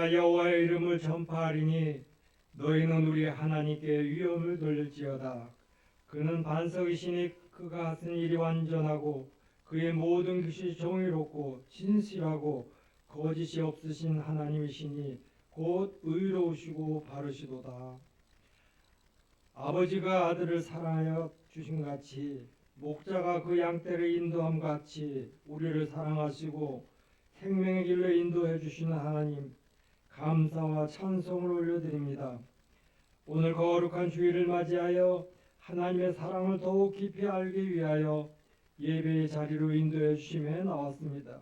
내가 여호와의 이름을 전파하리니 너희는 우리 하나님께 위엄을 돌릴지어다. 그는 반석이시니 그가 하신 일이 완전하고 그의 모든 뜻이 정의롭고 진실하고 거짓이 없으신 하나님이시니 곧 의로우시고 바르시도다. 아버지가 아들을 사랑하여 주신 같이 목자가 그 양떼를 인도함 같이 우리를 사랑하시고 생명의 길로 인도해 주시는 하나님, 감사와 찬송을 올려드립니다. 오늘 거룩한 주일을 맞이하여 하나님의 사랑을 더욱 깊이 알기 위하여 예배의 자리로 인도해 주심에 나왔습니다.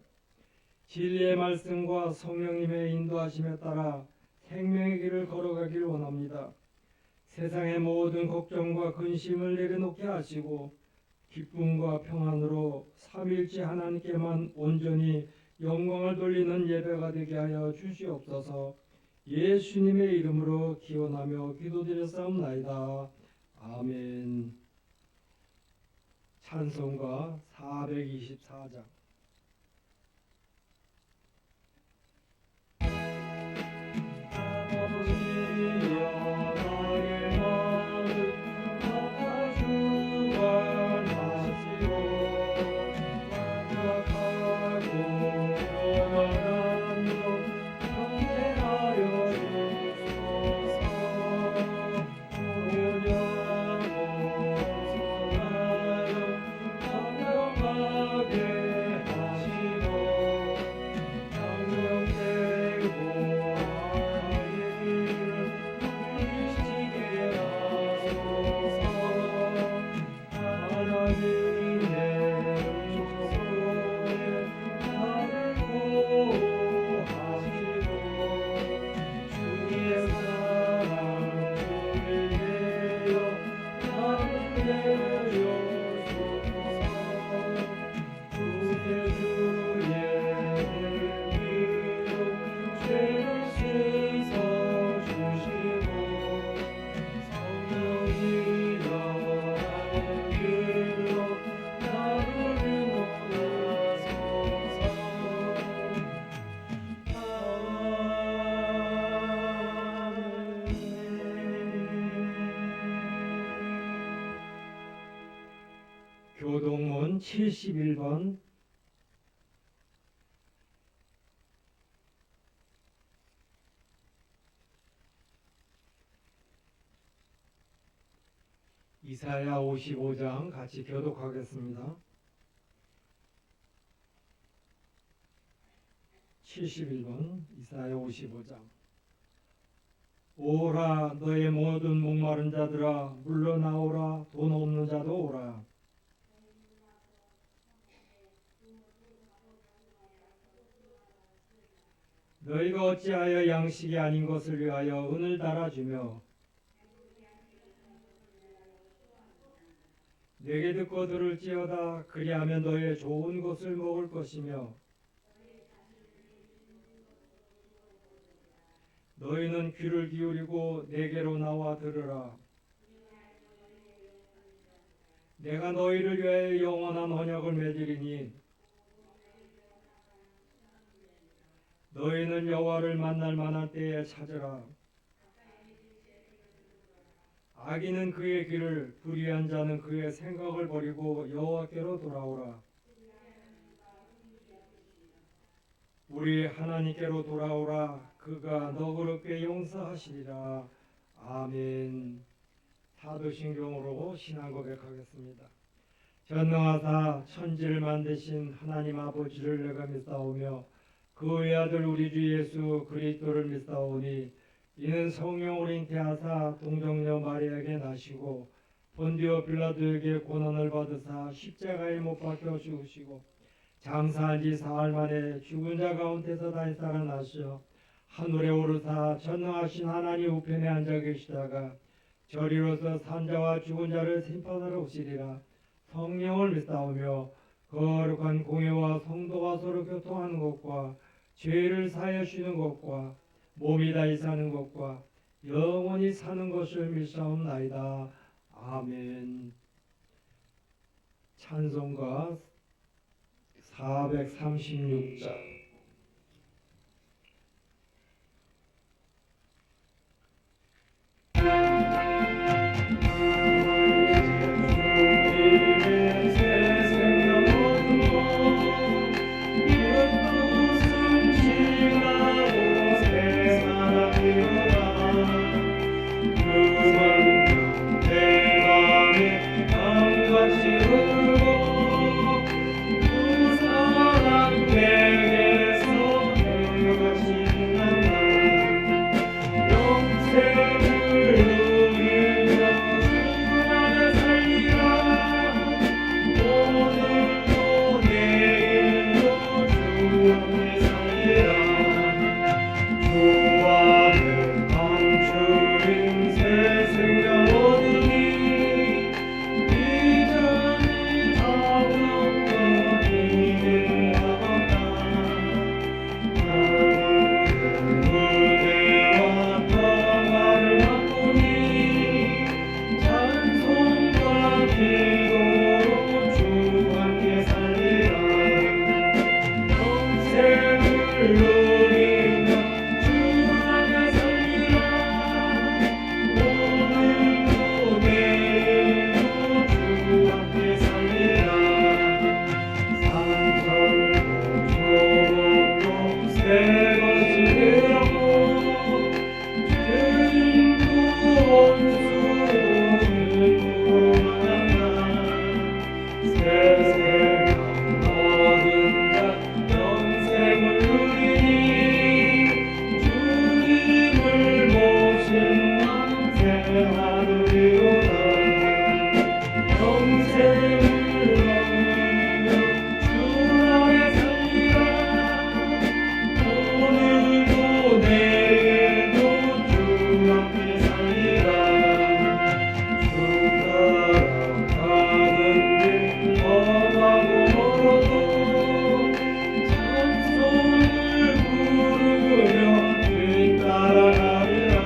진리의 말씀과 성령님의 인도하심에 따라 생명의 길을 걸어가길 원합니다. 세상의 모든 걱정과 근심을 내려놓게 하시고 기쁨과 평안으로 삼위일체 하나님께만 온전히 영광을 돌리는 예배가 되게 하여 주시옵소서. 예수님의 이름으로 기원하며 기도드렸사옵나이다. 아멘. 찬송가 424장. 교동문 71번. 이사야 55장 같이 교독하겠습니다. 71번 이사야 55장. 오라 너의 모든 목마른 자들아 물러나오라. 돈 없는 자도 오라. 너희가 어찌하여 양식이 아닌 것을 위하여 은을 달아주며 내게 듣고 들을지어다. 그리하면 너의 좋은 것을 먹을 것이며 너희는 귀를 기울이고 내게로 나와 들으라. 내가 너희를 위하여 영원한 언약을 맺으리니 너희는 여호와를 만날 만한 때에 찾으라. 악인은 그의 길을, 불의한 자는 그의 생각을 버리고 여호와께로 돌아오라. 우리 하나님께로 돌아오라. 그가 너그럽게 용서하시리라. 아멘. 사도신경으로 신앙 고백하겠습니다. 전능하사 천지를 만드신 하나님 아버지를 내가 믿사오며 그 외아들 우리 주 예수 그리스도를 믿사오니 이는 성령으로 잉태하사 동정녀 마리아에게 나시고 본디오 빌라도에게 고난을 받으사 십자가에 못 박혀 죽으시고 장사한 지 사흘 만에 죽은 자 가운데서 다시 살아나시어 하늘에 오르사 전능하신 하나님 우편에 앉아 계시다가 저리로서 산자와 죽은 자를 심판하러 오시리라. 성령을 믿사오며 거룩한 공회와 성도가 서로 교통하는 것과 죄를 사하여 쉬는 것과 몸이 다시 사는 것과 영원히 사는 것을 믿사옵나이다. 아멘. 찬송가 436장. 기도로 주 함께 살리라. 영생을 누리며 주 안에 살리라. 오늘도 내일도 주 함께 살리라. 산설도 조목도 새것을 들었고 주인도 원수도 일부러 만난다. 새 생명 얻은 자 영생을 누리니 주님을 모신 남새 하루리로다. 영생을 얻으며 주 안에 살리라. 오늘도 내일도 주 함께 살리라. 주 따라가는 길 험하고 멀어도 찬송을 부르며 뒤따라가리라.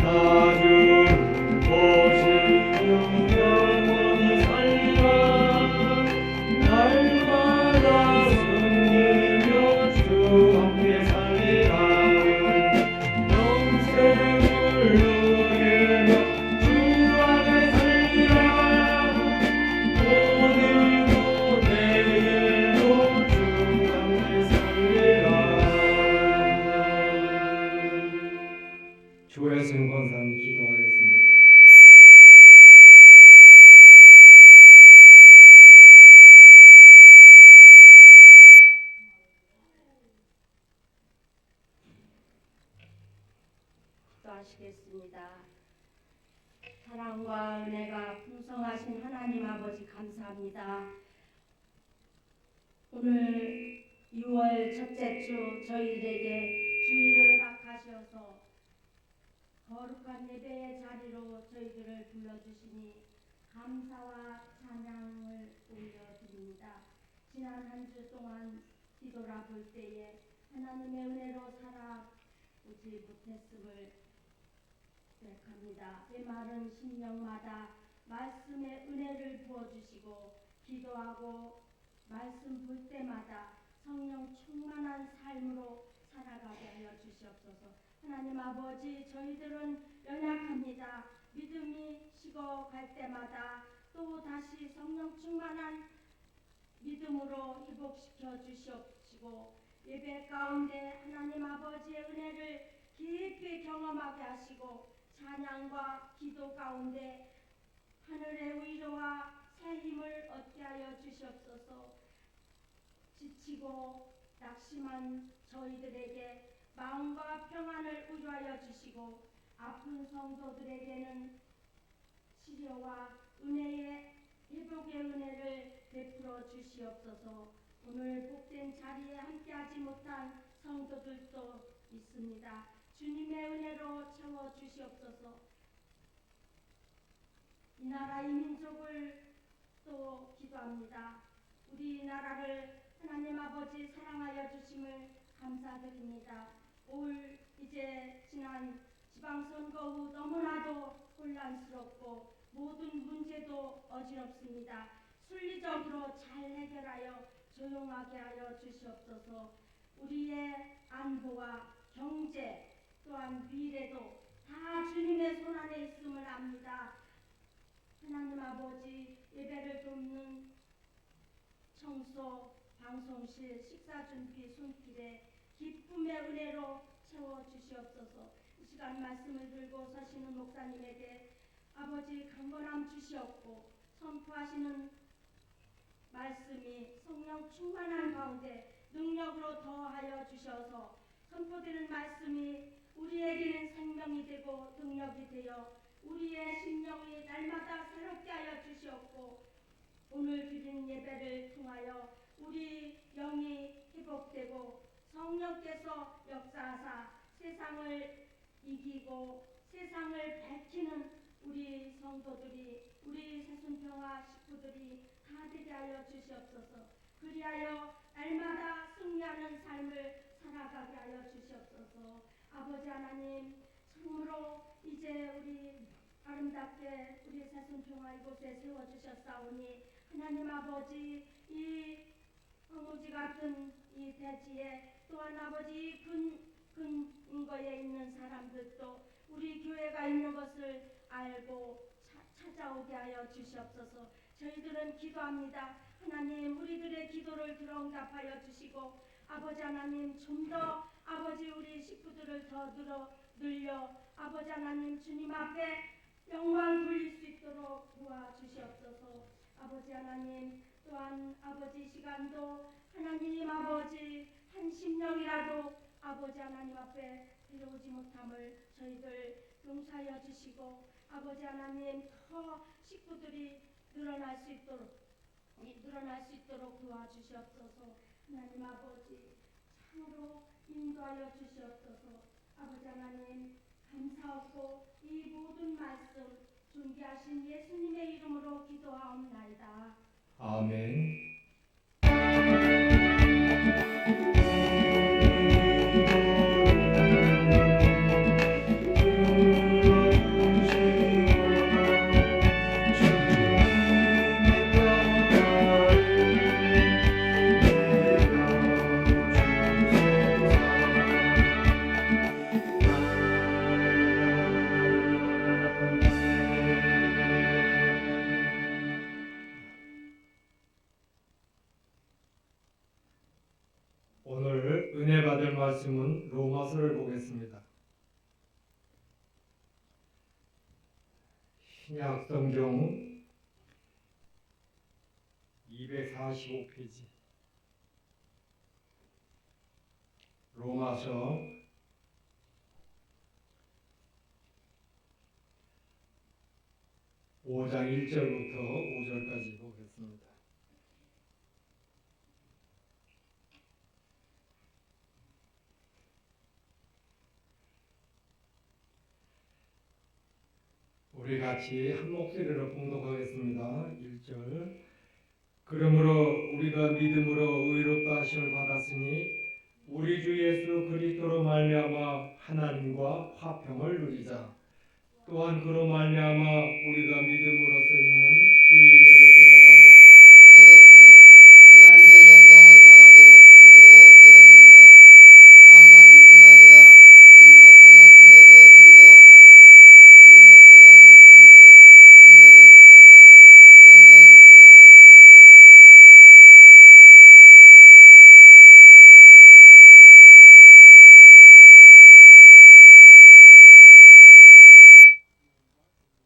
나 주를 보시며 영원히 살리라. 날마다 숨기며 주 함께 살리라. 영생을 누리며 주 안에 살리라. 오늘도 내일도 주 함께 살리라. 주의 승권산 기도하겠습니다. 기도하시겠습니다. 사랑과 은혜가 풍성하신 하나님 아버지 감사합니다. 오늘 6월 첫째 주 저희들에게 주일을 허락하셔서 거룩한 예배의 자리로 저희들을 불러주시니 감사와 찬양을 올려드립니다. 지난 한 주 동안 뒤돌아볼 때에 하나님의 은혜로 살아오지 못했음을 고백합니다. 메마른 심령마다 말씀의 은혜를 부어주시고 기도하고 말씀 볼 때마다 성령 충만한 삶으로 살아가게 하여 주시옵소서. 하나님 아버지, 저희들은 연약합니다. 믿음이 식어갈 때마다 또 다시 성령 충만한 믿음으로 회복시켜 주시옵시고 예배 가운데 하나님 아버지의 은혜를 깊이 경험하게 하시고 찬양과 기도 가운데 하늘의 위로와 새 힘을 얻게 하여 주시옵소서. 지치고 낙심한 저희들에게 마음과 평안을 의뢰하여 주시고 아픈 성도들에게는 치료와 은혜의 회복의 은혜를 베풀어 주시옵소서. 오늘 복된 자리에 함께하지 못한 성도들도 있습니다. 주님의 은혜로 채워 주시옵소서. 이 나라 이 민족을 또 기도합니다. 우리나라를 하나님 아버지 사랑하여 주심을 감사드립니다. 올 이제 지난 지방선거 후 너무나도 혼란스럽고 모든 문제도 어지럽습니다. 순리적으로 잘 해결하여 조용하게 하여 주시옵소서. 우리의 안보와 경제 또한 미래도 다 주님의 손안에 있음을 압니다. 하나님 아버지, 예배를 돕는 청소, 방송실, 식사준비, 손길에 기쁨의 은혜로 채워주시옵소서. 이 시간 말씀을 들고 서시는 목사님에게 아버지 강건함 주시옵고 선포하시는 말씀이 성령 충만한 가운데 능력으로 더하여 주셔서 선포되는 말씀이 우리에게는 생명이 되고 능력이 되어 우리의 심령이 날마다 새롭게 하여 주시옵고 오늘 드린 예배를 통하여 우리 영이 회복되고 성령께서 역사하사 세상을 이기고 세상을 밝히는 우리 성도들이 우리 새순평화 식구들이 다 되게 하여 주시옵소서. 그리하여 날마다 승리하는 삶을 살아가게 하여 주시옵소서. 아버지 하나님, 참으로 이제 우리 아름답게 우리 새순종아 이곳에 세워주셨사오니 하나님 아버지 이 황무지 같은 이 대지에 또한 아버지 근거에 있는 사람들도 우리 교회가 있는 것을 알고 찾아오게 하여 주시옵소서. 저희들은 기도합니다. 하나님 우리들의 기도를 들어응답하여 주시고 아버지 하나님 좀 더 아버지 우리 식구들을 더 늘려 아버지 하나님 주님 앞에 영광 돌릴 수 있도록 도와주시옵소서. 아버지 하나님 또한 아버지 시간도 하나님 아버지 한 심령이라도 아버지 하나님 앞에 데려오지 못함을 저희들 용서하여 주시고 아버지 하나님 더 식구들이 늘어날 수 있도록 도와주시옵소서. 하나님 아버지 참으로 인도하여 주시옵소서. 아버지 하나님 감사하고 이 모든 말씀 존귀하신 예수님의 이름으로 기도하옵나이다. 아멘. 오늘 은혜 받을 말씀은 로마서를 보겠습니다. 신약 성경 245페이지 로마서 5장 1절부터 5절까지 보겠습니다. 우리 같이 한 목소리로 봉독하겠습니다. 1절. 그러므로 우리가 믿음으로 의롭다 하심을 받았으니 우리 주 예수 그리스도로 말미암아 하나님과 화평을 누리자. 또한 그로 말미암아 우리가 믿음으로써 있는 그 인내를 들어감을 얻었으며 하나님의 영광을 바라고 즐거워하였느니라. 다만 이뿐 아니라 우리가 환난 중에도 즐거워하나니 이내 환난은 인내를, 인내는 연단을, 연단은 소망을 이루는 줄 아미로다. 소망이 우리를 부끄럽게 하지 아니함은 우리에게 주신 성령으로 말미암아 하나님의 사랑이 우리 마음에 아멘.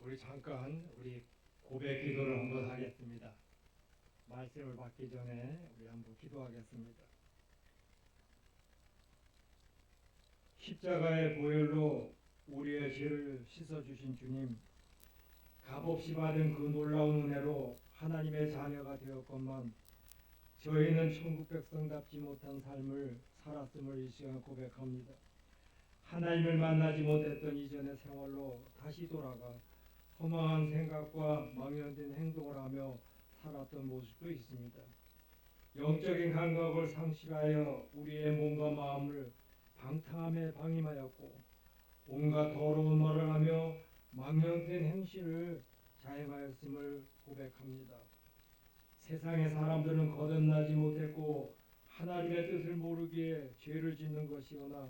우리 잠깐 우리 고백 기도를 한번 하겠습니다. 말씀을 받기 전에 우리 한번 기도하겠습니다. 십자가의 보혈로 우리의 죄를 씻어주신 주님, 값없이 받은 그 놀라운 은혜로 하나님의 자녀가 되었건만 저희는 천국 백성답지 못한 삶을 살았음을 이 시간 고백합니다. 하나님을 만나지 못했던 이전의 생활로 다시 돌아가 허망한 생각과 망연된 행동을 하며 살았던 모습도 있습니다. 영적인 감각을 상실하여 우리의 몸과 마음을 방탕함에 방임하였고 온갖 더러운 말을 하며 망령된 행실을 자행하였음을 고백합니다. 세상의 사람들은 거듭나지 못했고 하나님의 뜻을 모르기에 죄를 짓는 것이오나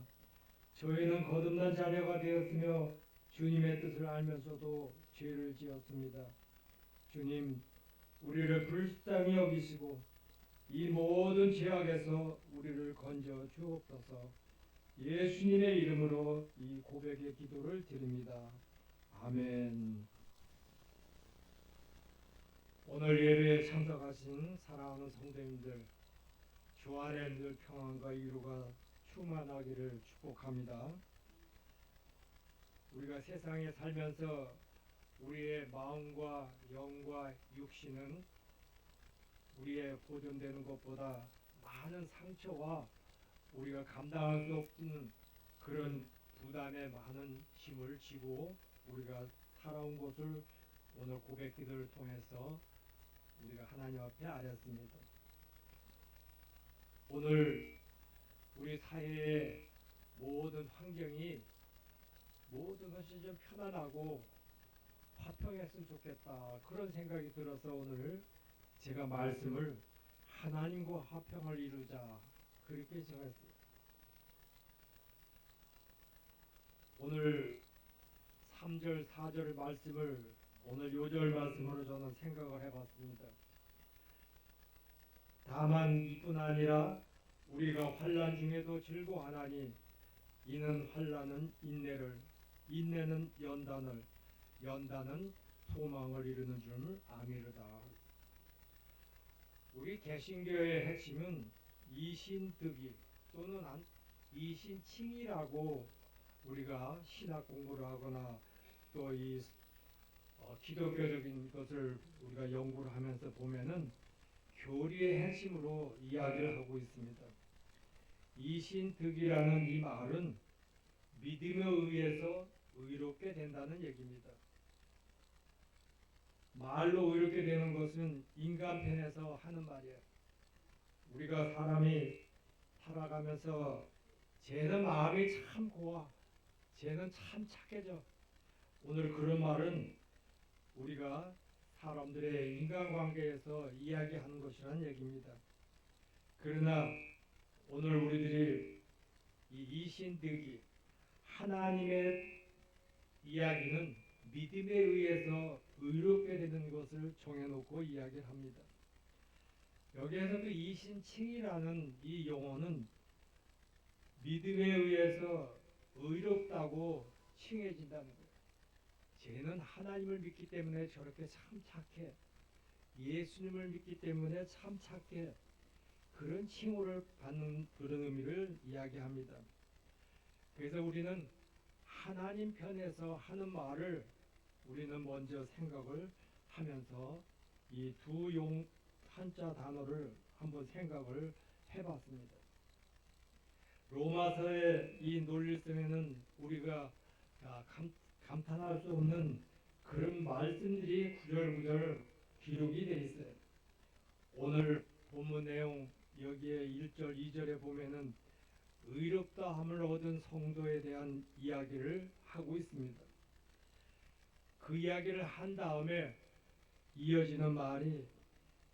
저희는 거듭난 자녀가 되었으며 주님의 뜻을 알면서도 죄를 지었습니다. 주님, 우리를 불쌍히 여기시고 이 모든 죄악에서 우리를 건져 주옵소서. 예수님의 이름으로 이 고백의 기도를 드립니다. 아멘. 오늘 예배에 참석하신 사랑하는 성도님들, 주 안에 늘 평안과 위로가 충만하기를 축복합니다. 우리가 세상에 살면서 우리의 마음과 영과 육신은 우리의 보존되는 것보다 많은 상처와 우리가 감당할 수 없는 그런 부담에 많은 짐을 지고 우리가 살아온 것을 오늘 고백 기도를 통해서 우리가 하나님 앞에 아뢰었습니다. 오늘 우리 사회의 모든 환경이 모든 것이 좀 편안하고 화평했으면 좋겠다 그런 생각이 들어서 오늘 제가 말씀을 하나님과 화평을 이루자 그렇게 정했어요. 오늘 3절 4절 말씀을 오늘 요절 말씀으로 저는 생각을 해봤습니다. 다만 이뿐 아니라 우리가 환난 중에도 즐거워하나니 이는 환난은 인내를 인내는 연단을 연단은 소망을 이루는 줄 아미르다. 우리 개신교의 핵심은 이신득이 또는 이신칭이라고 우리가 신학 공부를 하거나 또 이 기독교적인 것을 우리가 연구를 하면서 보면은 교리의 핵심으로 이야기를 하고 있습니다. 이신득이라는 이 말은 믿음에 의해서 의롭게 된다는 얘기입니다. 말로 의롭게 되는 것은 인간 편에서 하는 말이에요. 우리가 사람이 살아가면서 쟤는 마음이 참 고와, 쟤는 참 착해져. 오늘 그런 말은 우리가 사람들의 인간관계에서 이야기하는 것이라는 얘기입니다. 그러나 오늘 우리들이 이 이신득이 하나님의 이야기는 믿음에 의해서 의롭게 되는 것을 정해놓고 이야기를 합니다. 여기에서 그 이신칭이라는 이 용어는 믿음에 의해서 의롭다고 칭해진다는 거예요. 쟤는 하나님을 믿기 때문에 저렇게 참 착해. 예수님을 믿기 때문에 참 착해. 그런 칭호를 받는 그런 의미를 이야기합니다. 그래서 우리는 하나님 편에서 하는 말을 우리는 먼저 생각을 하면서 이 두 한자 단어를 한번 생각을 해봤습니다. 로마서의 이 논리성에는 우리가 감탄할 수 없는 그런 말씀들이 구절구절 기록이 되어 있어요. 오늘 본문 내용 여기에 1절 2절에 보면은 의롭다 함을 얻은 성도에 대한 이야기를 하고 있습니다. 그 이야기를 한 다음에 이어지는 말이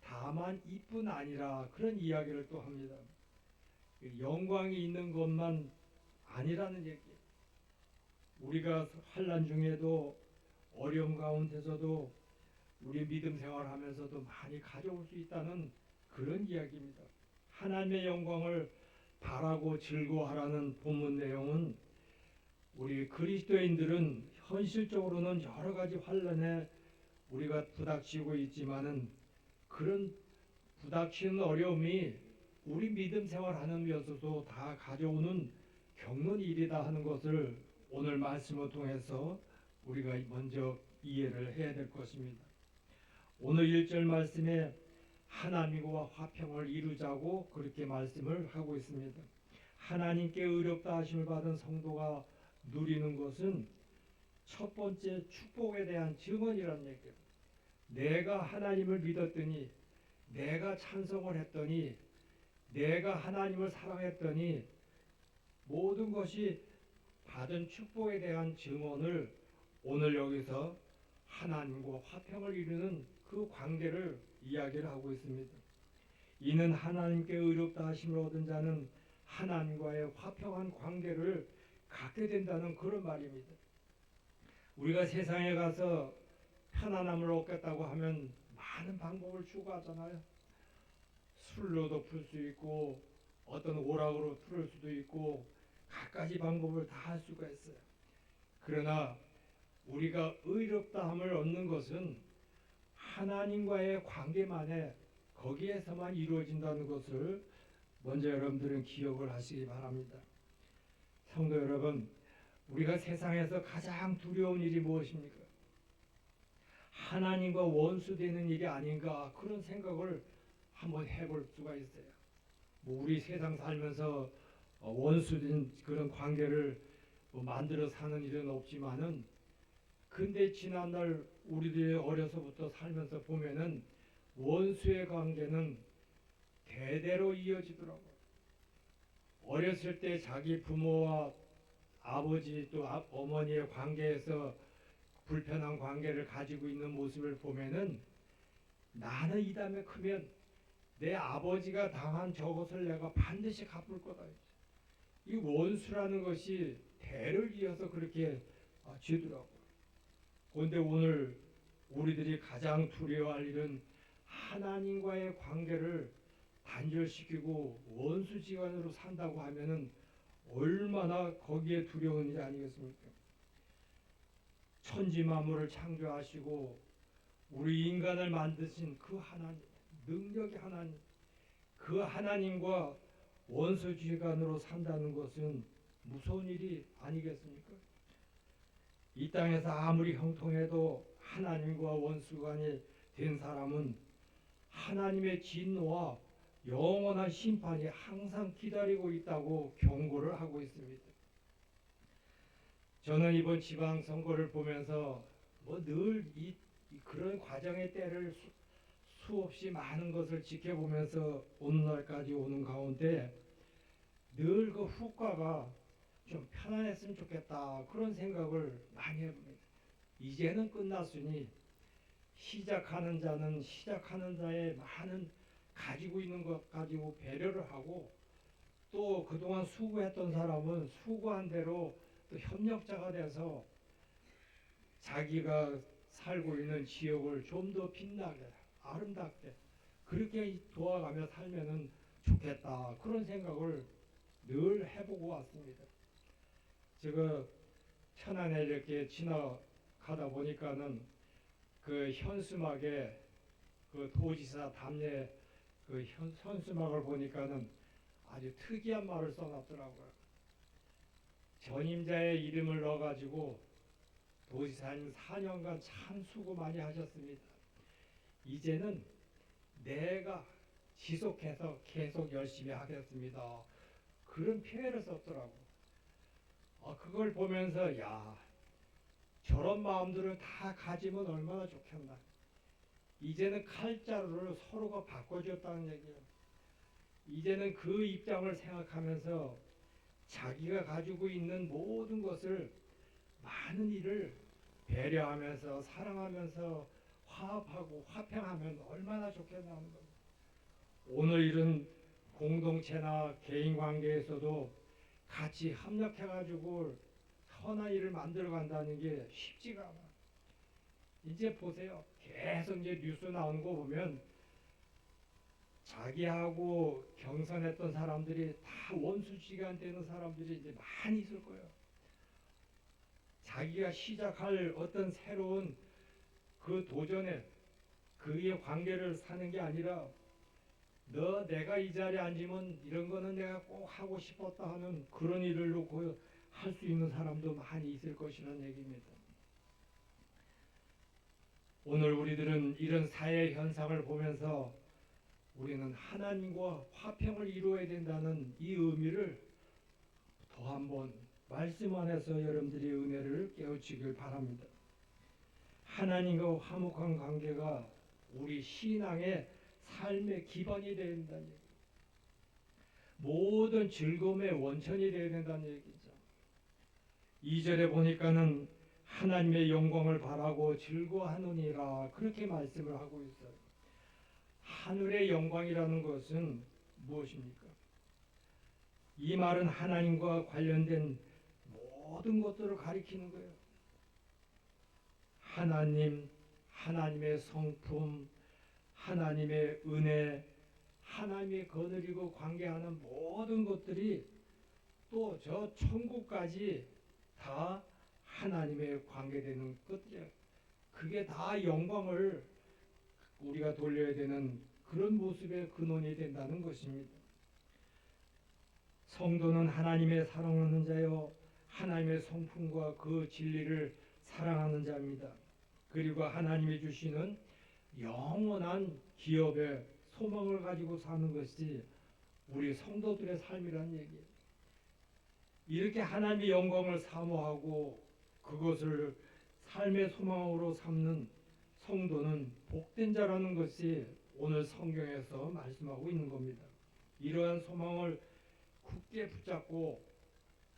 다만 이뿐 아니라 그런 이야기를 또 합니다. 영광이 있는 것만 아니라는 얘기. 우리가 환난 중에도 어려움 가운데서도 우리 믿음 생활하면서도 많이 가져올 수 있다는 그런 이야기입니다. 하나님의 영광을 바라고 즐거워하라는 본문 내용은 우리 그리스도인들은 현실적으로는 여러 가지 환난에 우리가 부닥치고 있지만은 그런 부닥치는 어려움이 우리 믿음 생활하는 데 있어서 다 가져오는 겪는 일이다 하는 것을 오늘 말씀을 통해서 우리가 먼저 이해를 해야 될 것입니다. 오늘 1절 말씀에 하나님과 화평을 이루자고 그렇게 말씀을 하고 있습니다. 하나님께 의롭다 하심을 받은 성도가 누리는 것은 첫 번째 축복에 대한 증언이라는 얘기예요. 내가 하나님을 믿었더니 내가 찬송을 했더니 내가 하나님을 사랑했더니 모든 것이 받은 축복에 대한 증언을 오늘 여기서 하나님과 화평을 이루는 그 관계를 이야기를 하고 있습니다. 이는 하나님께 의롭다 하심을 얻은 자는 하나님과의 화평한 관계를 갖게 된다는 그런 말입니다. 우리가 세상에 가서 편안함을 얻겠다고 하면 많은 방법을 추구하잖아요. 술로도 풀 수 있고 어떤 오락으로 풀을 수도 있고 갖가지 방법을 다 할 수가 있어요. 그러나 우리가 의롭다함을 얻는 것은 하나님과의 관계만에 거기에서만 이루어진다는 것을 먼저 여러분들은 기억을 하시기 바랍니다. 성도 여러분, 우리가 세상에서 가장 두려운 일이 무엇입니까? 하나님과 원수되는 일이 아닌가 그런 생각을 한번 해볼 수가 있어요. 뭐 우리 세상 살면서 원수된 그런 관계를 뭐 만들어 사는 일은 없지만은 근데 지난날 우리들이 어려서부터 살면서 보면은 원수의 관계는 대대로 이어지더라고요. 어렸을 때 자기 부모와 아버지 또 어머니의 관계에서 불편한 관계를 가지고 있는 모습을 보면은 나는 이 다음에 크면 내 아버지가 당한 저것을 내가 반드시 갚을 거다. 이 원수라는 것이 대를 이어서 그렇게 지더라고요. 그런데 오늘 우리들이 가장 두려워할 일은 하나님과의 관계를 단절시키고 원수지간으로 산다고 하면은 얼마나 거기에 두려운 일이 아니겠습니까? 천지 만물을 창조하시고 우리 인간을 만드신 그 하나님, 능력의 하나님, 그 하나님과 원수지간으로 산다는 것은 무서운 일이 아니겠습니까? 이 땅에서 아무리 형통해도 하나님과 원수간이 된 사람은 하나님의 진노와 영원한 심판이 항상 기다리고 있다고 경고를 하고 있습니다. 저는 이번 지방선거를 보면서 뭐 늘 그런 과정의 때를 수없이 많은 것을 지켜보면서 오늘날까지 오는 가운데 늘 그 후과가 좀 편안했으면 좋겠다 그런 생각을 많이 해봅니다. 이제는 끝났으니 시작하는 자는 시작하는 자의 많은 가지고 있는 것 가지고 배려를 하고 또 그동안 수고했던 사람은 수고한 대로 또 협력자가 돼서 자기가 살고 있는 지역을 좀 더 빛나게 아름답게 그렇게 도와가며 살면은 좋겠다 그런 생각을 늘 해보고 왔습니다. 제가 천안에 이렇게 지나가다 보니까는 그 현수막에 그 도지사 답례 그 현수막을 보니까는 아주 특이한 말을 써놨더라고요. 전임자의 이름을 넣어가지고 도지사님 4년간 참 수고 많이 하셨습니다. 이제는 내가 지속해서 계속 열심히 하겠습니다. 그런 표현을 썼더라고. 그걸 보면서 야 저런 마음들을 다 가지면 얼마나 좋겠나. 이제는 칼자루를 서로가 바꿔줬다는 얘기예요. 이제는 그 입장을 생각하면서 자기가 가지고 있는 모든 것을 많은 일을 배려하면서 사랑하면서 화합하고 화평하면 얼마나 좋겠나 하는 겁니다. 오늘 이런 공동체나 개인 관계에서도 같이 협력해가지고 선한 일을 만들어 간다는 게 쉽지가 않아. 이제 보세요. 계속 이제 뉴스 나오는 거 보면 자기하고 경선했던 사람들이 다 원수지간 되는 사람들이 이제 많이 있을 거예요. 자기가 시작할 어떤 새로운 그 도전에 그의 관계를 사는 게 아니라 내가 이 자리에 앉으면 이런 거는 내가 꼭 하고 싶었다 하는 그런 일을 놓고 할 수 있는 사람도 많이 있을 것이라는 얘기입니다. 오늘 우리들은 이런 사회 현상을 보면서 우리는 하나님과 화평을 이루어야 된다는 이 의미를 더 한번 말씀 안에서 여러분들의 은혜를 깨우치길 바랍니다. 하나님과 화목한 관계가 우리 신앙의 삶의 기반이 되어야 된다는 얘기예요. 모든 즐거움의 원천이 되어야 된다는 얘기죠. 2절에 보니까는 하나님의 영광을 바라고 즐거워하느니라 그렇게 말씀을 하고 있어요. 하늘의 영광이라는 것은 무엇입니까? 이 말은 하나님과 관련된 모든 것들을 가리키는 거예요. 하나님, 하나님의 성품, 하나님의 은혜, 하나님의 거느리고 관계하는 모든 것들이 또 저 천국까지 다 하나님의 관계되는 것들이에요. 그게 다 영광을 우리가 돌려야 되는 그런 모습의 근원이 된다는 것입니다. 성도는 하나님의 사랑하는 자요 하나님의 성품과 그 진리를 사랑하는 자입니다. 그리고 하나님이 주시는 영원한 기업의 소망을 가지고 사는 것이 우리 성도들의 삶이란 얘기예요. 이렇게 하나님의 영광을 사모하고 그것을 삶의 소망으로 삼는 성도는 복된 자라는 것이 오늘 성경에서 말씀하고 있는 겁니다. 이러한 소망을 굳게 붙잡고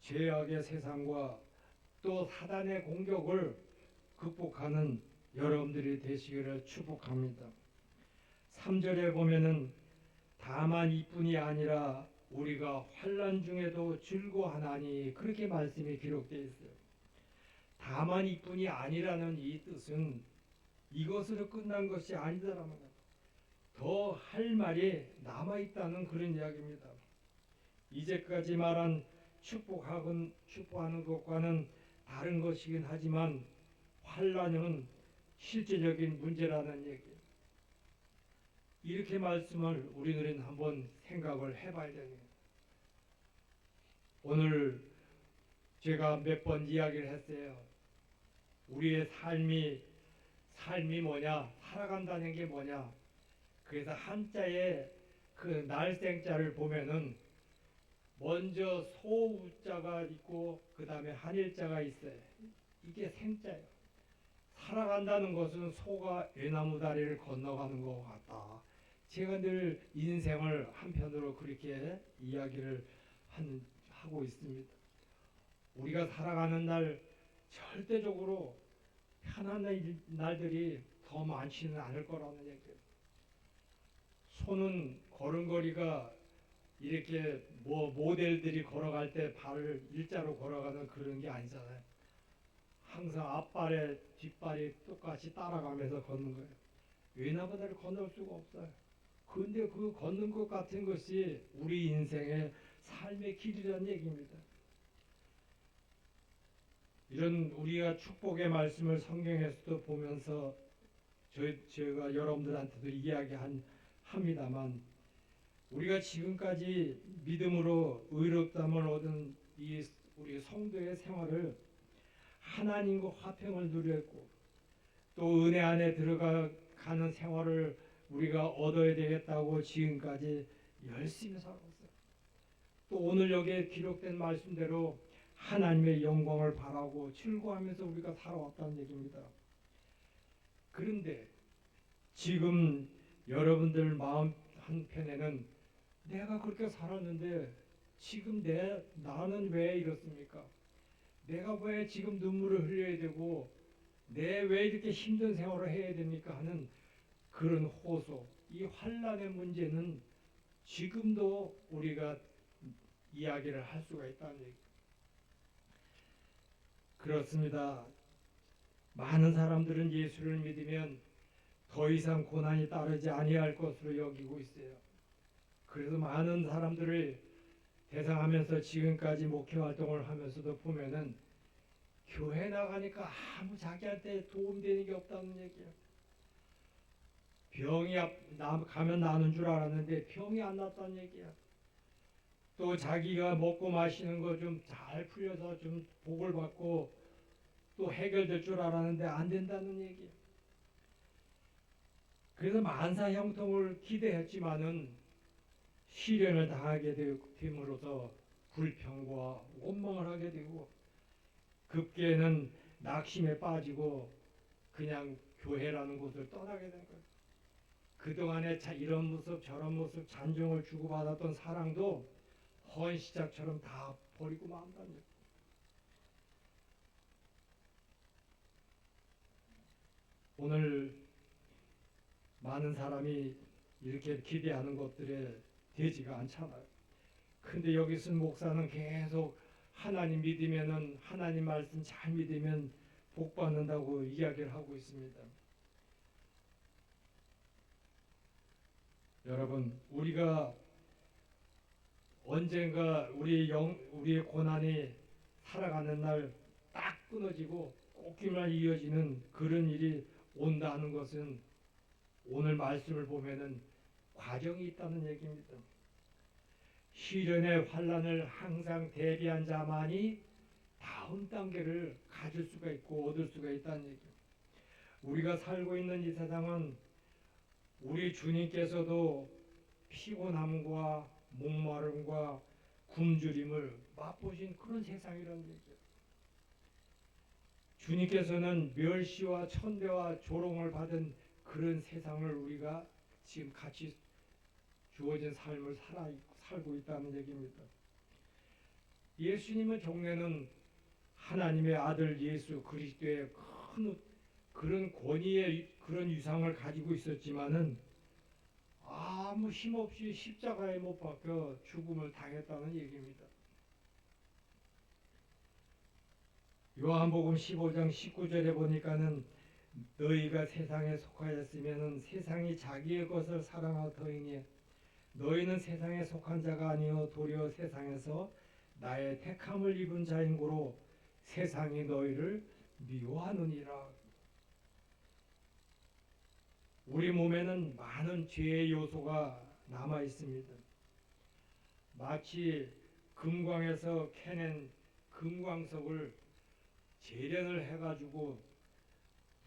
죄악의 세상과 또 사단의 공격을 극복하는 여러분들이 되시기를 축복합니다. 3절에 보면은 다만 이뿐이 아니라 우리가 환난 중에도 즐거워하나니 그렇게 말씀이 기록되어 있어요. 다만 이뿐이 아니라는 이 뜻은 이것으로 끝난 것이 아니다라는 것. 더 할 말이 남아 있다는 그런 이야기입니다. 이제까지 말한 축복하는 것과는 다른 것이긴 하지만 환난은 실제적인 문제라는 얘기예요. 이렇게 말씀을 우리들은 한번 생각을 해봐야 됩니다. 오늘 제가 몇 번 이야기를 했어요. 우리의 삶이 뭐냐, 살아간다는 게 뭐냐. 그래서 한자에 그 날생자를 보면은 먼저 소우자가 있고 그 다음에 한일자가 있어요. 이게 생자예요. 살아간다는 것은 소가 외나무 다리를 건너가는 것 같다. 제가 늘 인생을 한편으로 그렇게 이야기를 하고 있습니다. 우리가 살아가는 날 절대적으로 편안한 날들이 더 많지는 않을 거라는 얘기예요. 소는 걸음걸이가 이렇게 모델들이 걸어갈 때 발을 일자로 걸어가는 그런 게 아니잖아요. 항상 앞발에 뒷발이 똑같이 따라가면서 걷는 거예요. 외나무다리를 건널 수가 없어요. 그런데 그 걷는 것 같은 것이 우리 인생의 삶의 길이라는 얘기입니다. 이런 우리가 축복의 말씀을 성경에서도 보면서 제가 여러분들한테도 이야기합니다만 우리가 지금까지 믿음으로 의롭다함을 얻은 이 우리 성도의 생활을 하나님과 화평을 누렸고 또 은혜 안에 들어가는 생활을 우리가 얻어야 되겠다고 지금까지 열심히 살았어요. 또 오늘 여기에 기록된 말씀대로 하나님의 영광을 바라고 즐거워하면서 우리가 살아왔다는 얘기입니다. 그런데 지금 여러분들 마음 한편에는 내가 그렇게 살았는데 지금 나는 왜 이렇습니까? 내가 왜 지금 눈물을 흘려야 되고 내 왜 이렇게 힘든 생활을 해야 됩니까? 하는 그런 호소, 이 환난의 문제는 지금도 우리가 이야기를 할 수가 있다는 얘기. 그렇습니다. 많은 사람들은 예수를 믿으면 더 이상 고난이 따르지 아니할 것으로 여기고 있어요. 그래서 많은 사람들을 대상하면서 지금까지 목회 활동을 하면서도 보면은 교회 나가니까 아무 자기한테 도움되는 게 없다는 얘기예요. 병이 가면 나는 줄 알았는데 병이 안 났다는 얘기야. 또 자기가 먹고 마시는 거 좀 잘 풀려서 좀 복을 받고 또 해결될 줄 알았는데 안 된다는 얘기야. 그래서 만사 형통을 기대했지만은 시련을 당하게 됨으로써 불평과 원망을 하게 되고 급기에는 낙심에 빠지고 그냥 교회라는 곳을 떠나게 된 거예요. 그동안에 이런 모습 저런 모습 잔정을 주고받았던 사랑도 헌시작처럼 다 버리고 만다는 거예요. 오늘 많은 사람이 이렇게 기대하는 것들에 되지가 않잖아요. 근데 여기 쓴 목사는 계속 하나님 믿으면은 하나님 말씀 잘 믿으면 복 받는다고 이야기를 하고 있습니다. 여러분, 우리가 언젠가 우리의 고난이 살아가는 날 딱 끊어지고 꽃길만 이어지는 그런 일이 온다 하는 것은 오늘 말씀을 보면은 과정이 있다는 얘기입니다. 시련의 환난을 항상 대비한 자만이 다음 단계를 가질 수가 있고 얻을 수가 있다는 얘기예요. 우리가 살고 있는 이 세상은 우리 주님께서도 피곤함과 목마름과 굶주림을 맛보신 그런 세상이라는 얘기예요. 주님께서는 멸시와 천대와 조롱을 받은 그런 세상을 우리가 지금 같이 주어진 삶을 살고 있다는 얘기입니다. 예수님의 경례는 하나님의 아들 예수 그리스도의 큰 그런 권위의 그런 유상을 가지고 있었지만은 아무 힘없이 십자가에 못 박혀 죽음을 당했다는 얘기입니다. 요한복음 15장 19절에 보니까는 너희가 세상에 속하였으면은 세상이 자기의 것을 사랑하더이니 너희는 세상에 속한 자가 아니요 도리어 세상에서 나의 택함을 입은 자인 고로 세상이 너희를 미워하느니라. 우리 몸에는 많은 죄의 요소가 남아 있습니다. 마치 금광에서 캐낸 금광석을 재련을 해가지고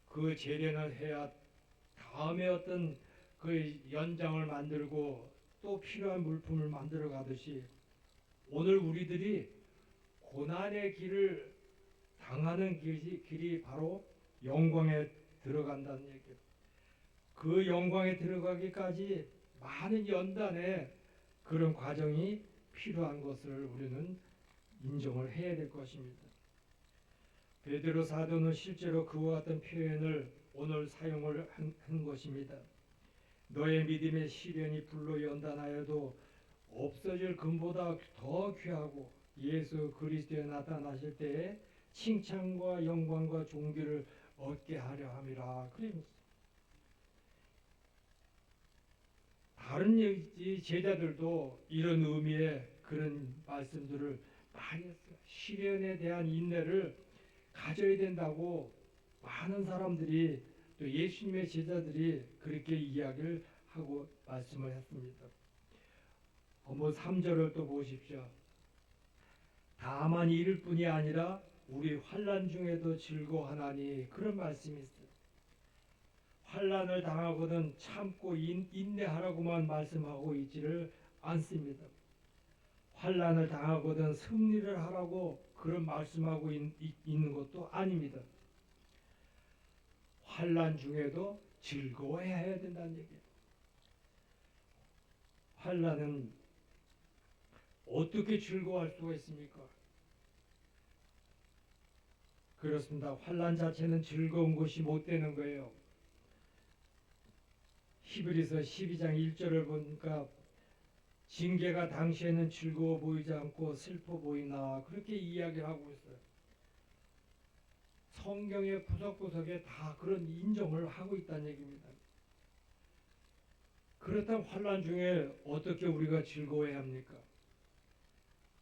그 재련을 해야 다음에 어떤 그 연장을 만들고 또 필요한 물품을 만들어 가듯이 오늘 우리들이 고난의 길을 당하는 길이 바로 영광에 들어간다는 얘기예요. 그 영광에 들어가기까지 많은 연단의 그런 과정이 필요한 것을 우리는 인정을 해야 될 것입니다. 베드로 사도는 실제로 그와 같은 표현을 오늘 사용을 한 것입니다. 너의 믿음의 시련이 불로 연단하여도 없어질 금보다 더 귀하고 예수 그리스도에 나타나실 때에 칭찬과 영광과 존귀를 얻게 하려 함이라. 다른 제자들도 이런 의미의 그런 말씀들을 많이 했어요. 시련에 대한 인내를 가져야 된다고 많은 사람들이 또 예수님의 제자들이 그렇게 이야기를 하고 말씀을 했습니다. 한번 3절을 또 보십시오. 다만 이를 뿐이 아니라 우리 환난 중에도 즐거워하나니 그런 말씀이 있어요. 환난을 당하거든 참고 인내하라고만 말씀하고 있지를 않습니다. 환난을 당하거든 승리를 하라고 그런 말씀하고 있는 것도 아닙니다. 환난 중에도 즐거워해야 된다는 얘기예요. 환난은 어떻게 즐거워할 수가 있습니까? 그렇습니다. 환난 자체는 즐거운 것이 못 되는 거예요. 히브리서 12장 1절을 보니까 징계가 당시에는 즐거워 보이지 않고 슬퍼 보이나 그렇게 이야기를 하고 있어요. 성경의 구석구석에 다 그런 인정을 하고 있다는 얘기입니다. 그렇다면 환난 중에 어떻게 우리가 즐거워해야 합니까?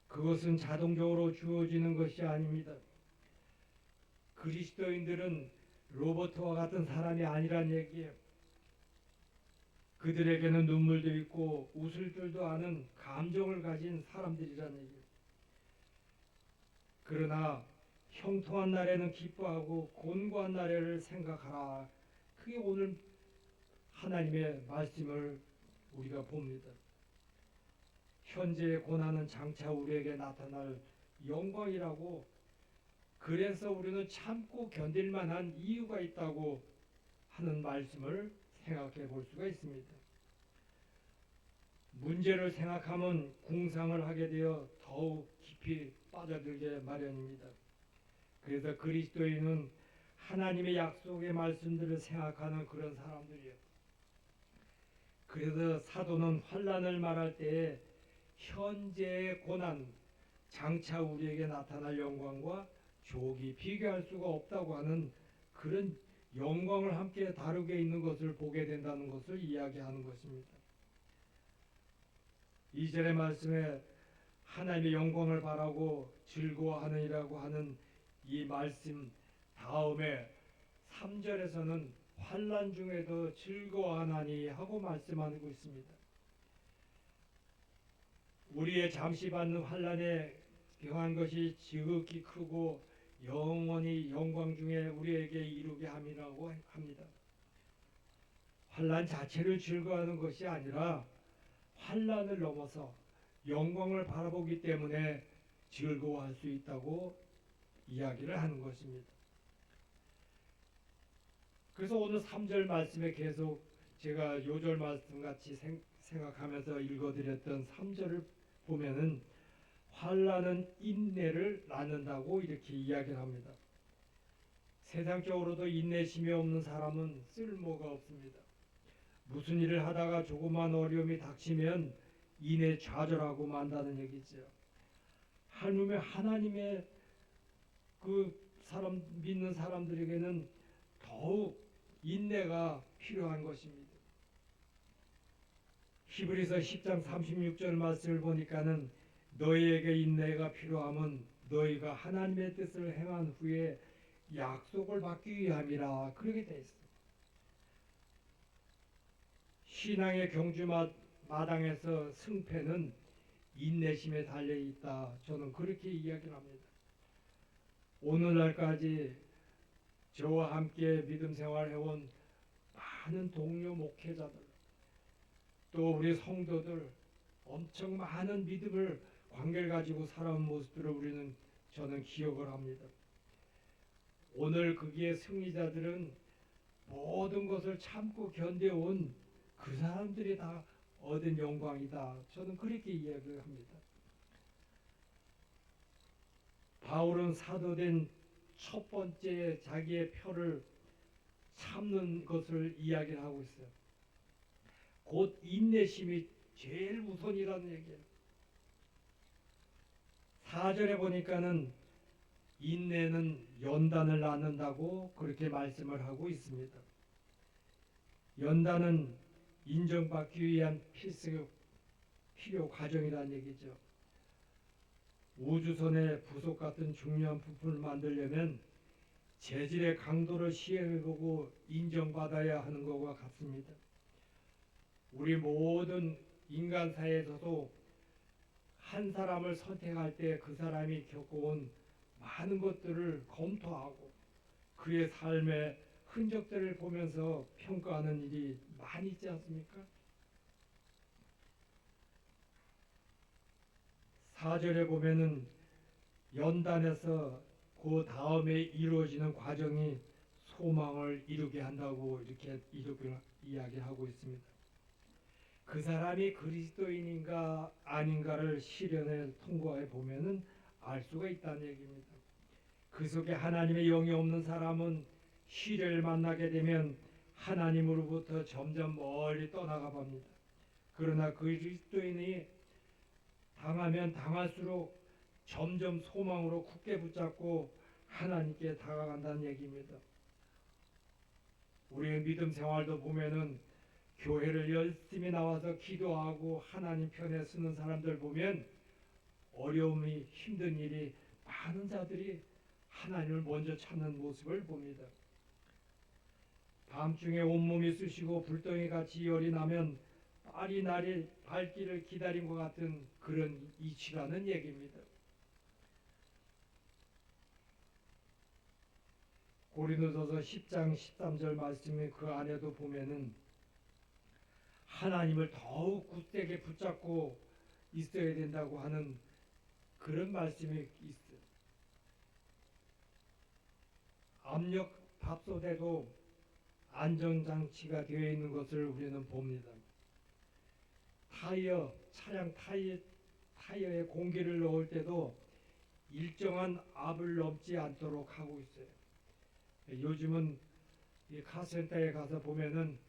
그것은 자동적으로 주어지는 것이 아닙니다. 그리스도인들은 로버트와 같은 사람이 아니란 얘기예요. 그들에게는 눈물도 있고 웃을 줄도 아는 감정을 가진 사람들이라는 얘기예요. 그러나 형통한 날에는 기뻐하고 곤고한 날에를 생각하라. 그게 오늘 하나님의 말씀을 우리가 봅니다. 현재의 고난은 장차 우리에게 나타날 영광이라고, 그래서 우리는 참고 견딜 만한 이유가 있다고 하는 말씀을 생각해 볼 수가 있습니다. 문제를 생각하면 궁상을 하게 되어 더욱 깊이 빠져들게 마련입니다. 그래서 그리스도인은 하나님의 약속의 말씀들을 생각하는 그런 사람들이에요. 그래서 사도는 환난을 말할 때에 현재의 고난, 장차 우리에게 나타날 영광과 조기 비교할 수가 없다고 하는 그런 영광을 함께 다루게 있는 것을 보게 된다는 것을 이야기하는 것입니다. 2절의 말씀에 하나님의 영광을 바라고 즐거워하느니라고 하는 이 말씀 다음에 3절에서는 환난 중에도 즐거워하나니 하고 말씀하고 있습니다. 우리의 잠시 받는 환난에 경한 것이 지극히 크고 영원히 영광 중에 우리에게 이루게 함이라고 합니다. 환난 자체를 즐거워하는 것이 아니라 환난을 넘어서 영광을 바라보기 때문에 즐거워할 수 있다고 이야기를 하는 것입니다. 그래서 오늘 3절 말씀에 계속 제가 요절 말씀 같이 생각하면서 읽어드렸던 3절을 보면은 환난은 인내를 낳는다고 이렇게 이야기를 합니다. 세상적으로도 인내심이 없는 사람은 쓸모가 없습니다. 무슨 일을 하다가 조그만 어려움이 닥치면 인내 좌절하고 만다는 얘기죠. 하나님의 그 사람 믿는 사람들에게는 더욱 인내가 필요한 것입니다. 히브리서 10장 36절 말씀을 보니까는 너희에게 인내가 필요함은 너희가 하나님의 뜻을 행한 후에 약속을 받기 위함이라 그렇게 되어 있습니다. 신앙의 경주 마당에서 승패는 인내심에 달려 있다. 저는 그렇게 이야기를 합니다. 오늘날까지 저와 함께 믿음 생활해온 많은 동료 목회자들 또 우리 성도들 엄청 많은 믿음을 관계를 가지고 살아온 모습들을 저는 기억을 합니다. 오늘 거기에 승리자들은 모든 것을 참고 견뎌온 그 사람들이 다 얻은 영광이다. 저는 그렇게 이야기를 합니다. 바울은 사도된 첫 번째 자기의 표를 참는 것을 이야기를 하고 있어요. 곧 인내심이 제일 우선이라는 얘기예요. 4절에 보니까는 인내는 연단을 낳는다고 그렇게 말씀을 하고 있습니다. 연단은 인정받기 위한 필요 과정이라는 얘기죠. 우주선의 부속 같은 중요한 부품을 만들려면 재질의 강도를 시험해보고 인정받아야 하는 것과 같습니다. 우리 모든 인간사회에서도 한 사람을 선택할 때 그 사람이 겪어온 많은 것들을 검토하고 그의 삶의 흔적들을 보면서 평가하는 일이 많이 있지 않습니까? 4절에 보면은 연단에서 그 다음에 이루어지는 과정이 소망을 이루게 한다고 이렇게 이야기하고 있습니다. 그 사람이 그리스도인인가 아닌가를 시련을 통과해 보면은 알 수가 있다는 얘기입니다. 그 속에 하나님의 영이 없는 사람은 시련을 만나게 되면 하나님으로부터 점점 멀리 떠나가 봅니다. 그러나 그리스도인이 당하면 당할수록 점점 소망으로 굳게 붙잡고 하나님께 다가간다는 얘기입니다. 우리의 믿음 생활도 보면은 교회를 열심히 나와서 기도하고 하나님 편에 서는 사람들 보면 어려움이 힘든 일이 많은 자들이 하나님을 먼저 찾는 모습을 봅니다. 밤중에 온몸이 쑤시고 불덩이 같이 열이 나면 빨리 날이 밝기를 기다린 것 같은 그런 이치라는 얘기입니다. 고린도서서 10장 13절 말씀에 그 안에도 보면은 하나님을 더욱 굳세게 붙잡고 있어야 된다고 하는 그런 말씀이 있어요. 압력 밥솥에도 안전장치가 되어 있는 것을 우리는 봅니다. 차량 타이어에 공기를 넣을 때도 일정한 압을 넘지 않도록 하고 있어요. 요즘은 이 카센터에 가서 보면은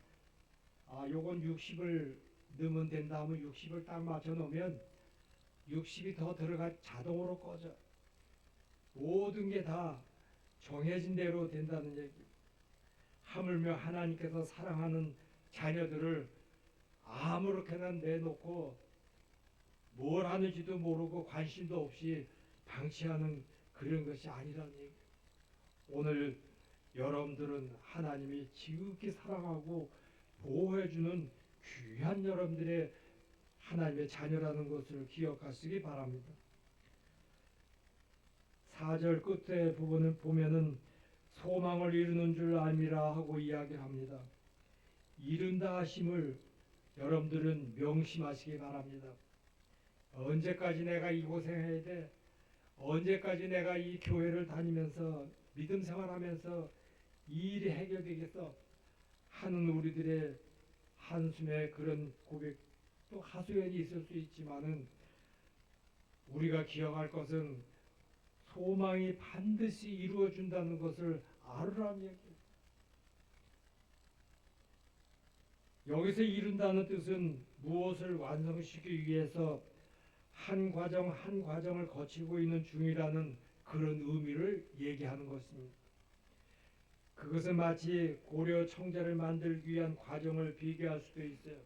요건 60을 넣으면 된다 하면 60을 딱 맞춰 놓으면 60이 더 들어가 자동으로 꺼져. 모든 게 다 정해진 대로 된다는 얘기. 하물며 하나님께서 사랑하는 자녀들을 아무렇게나 내놓고 뭘 하는지도 모르고 관심도 없이 방치하는 그런 것이 아니라는 얘기. 오늘 여러분들은 하나님이 지극히 사랑하고 보호해주는 귀한 여러분들의 하나님의 자녀라는 것을 기억하시기 바랍니다. 4절 끝에 부분을 보면은 소망을 이루는 줄 알미라 하고 이야기합니다. 이룬다 하심을 여러분들은 명심하시기 바랍니다. 언제까지 내가 이 고생해야 돼? 언제까지 내가 이 교회를 다니면서 믿음 생활하면서 이 일이 해결되겠어? 하는 우리들의 한숨에 그런 고백 또 하소연이 있을 수 있지만은 우리가 기억할 것은 소망이 반드시 이루어진다는 것을 알으라는 얘기예요. 여기서 이룬다는 뜻은 무엇을 완성시키기 위해서 한 과정 한 과정을 거치고 있는 중이라는 그런 의미를 얘기하는 것입니다. 그것은 마치 고려 청자를 만들기 위한 과정을 비교할 수도 있어요.